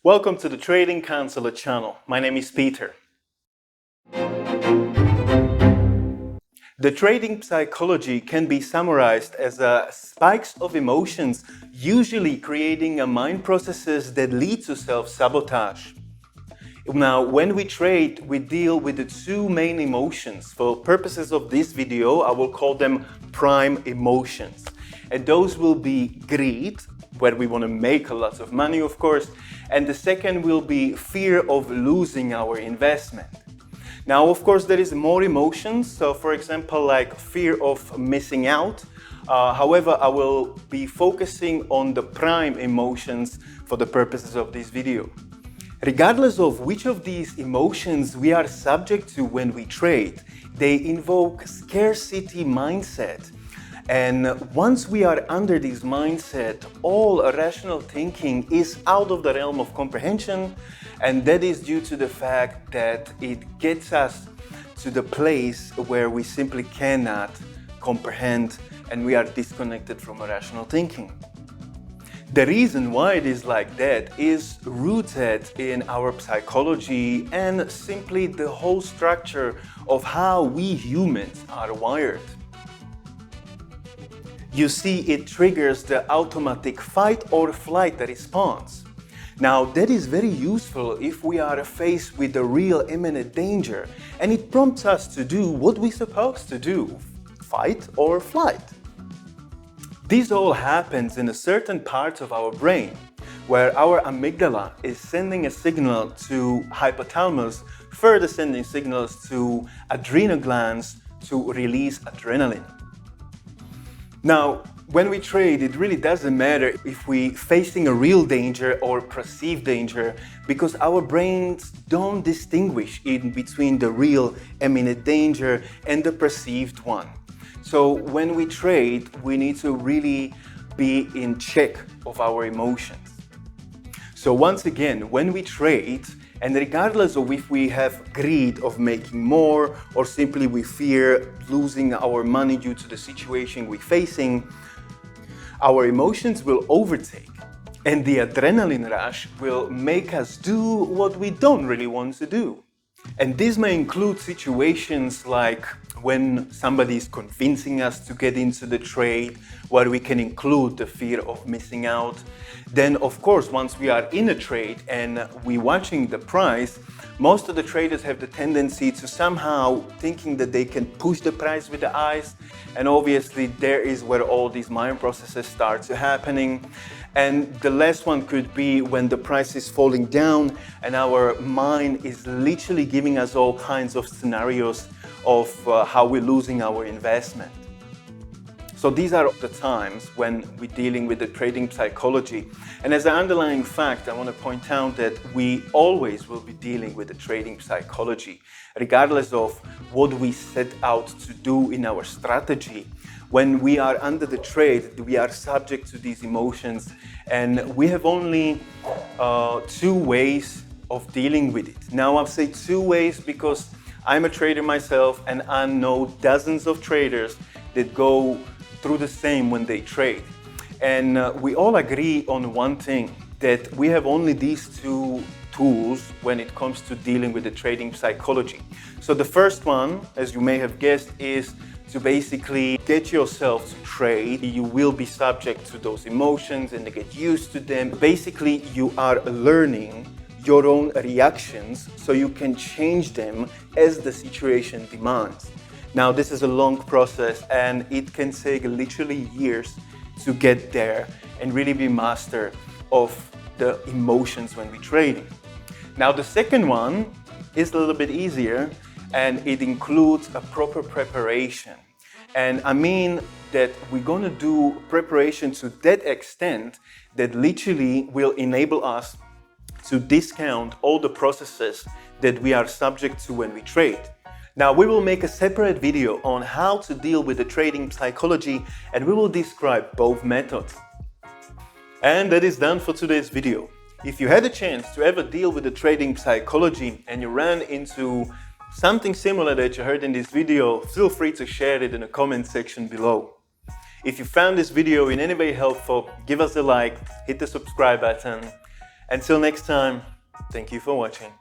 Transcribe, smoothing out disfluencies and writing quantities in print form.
Welcome to the Trading Counselor channel. My name is Peter. The trading psychology can be summarized as spikes of emotions, usually creating mind processes that lead to self-sabotage. Now, when we trade, we deal with the two main emotions. For purposes of this video, I will call them prime emotions. And those will be greed, where we want to make a lot of money, of course. And the second will be fear of losing our investment. Now, of course, there is more emotions. So, for example, like fear of missing out. However, I will be focusing on the prime emotions for the purposes of this video. Regardless of which of these emotions we are subject to when we trade, they invoke scarcity mindset. And once we are under this mindset, all rational thinking is out of the realm of comprehension, and that is due to the fact that it gets us to the place where we simply cannot comprehend and we are disconnected from rational thinking. The reason why it is like that is rooted in our psychology and simply the whole structure of how we humans are wired. You see, it triggers the automatic fight or flight response. Now, that is very useful if we are faced with a real imminent danger, and it prompts us to do what we're supposed to do, fight or flight. This all happens in a certain part of our brain, where our amygdala is sending a signal to hypothalamus, further sending signals to adrenal glands to release adrenaline. Now, when we trade, it really doesn't matter if we're facing a real danger or perceived danger, because our brains don't distinguish in between the real imminent danger and the perceived one. So when we trade, we need to really be in check of our emotions. So once again, when we trade, and regardless of if we have greed of making more or simply we fear losing our money due to the situation we're facing, our emotions will overtake, and the adrenaline rush will make us do what we don't really want to do. And this may include situations like when somebody is convincing us to get into the trade, where we can include the fear of missing out. Then, of course, once we are in a trade and we're watching the price, most of the traders have the tendency to somehow thinking that they can push the price with the eyes. And obviously, there is where all these mind processes start to happening. And the last one could be when the price is falling down and our mind is literally giving us all kinds of scenarios of how we're losing our investment. So these are the times when we're dealing with the trading psychology. And as an underlying fact, I want to point out that we always will be dealing with the trading psychology, regardless of what we set out to do in our strategy. When we are under the trade, we are subject to these emotions, and we have only two ways of dealing with it. Now, I'll say two ways because I'm a trader myself, and I know dozens of traders that go through the same when they trade. And we all agree on one thing, that we have only these two tools when it comes to dealing with the trading psychology. So the first one, as you may have guessed, is to basically get yourself to trade. You will be subject to those emotions and get used to them. Basically, you are learning your own reactions so you can change them as the situation demands. Now, this is a long process and it can take literally years to get there and really be master of the emotions when we're trading. Now, the second one is a little bit easier, and it includes a proper preparation. And I mean that we're going to do preparation to that extent that literally will enable us to discount all the processes that we are subject to when we trade. Now, we will make a separate video on how to deal with the trading psychology, and we will describe both methods. And that is done for today's video. If you had a chance to ever deal with the trading psychology and you ran into something similar that you heard in this video, feel free to share it in the comment section below. If you found this video in any way helpful, give us a like, hit the subscribe button, Until next time, thank you for watching.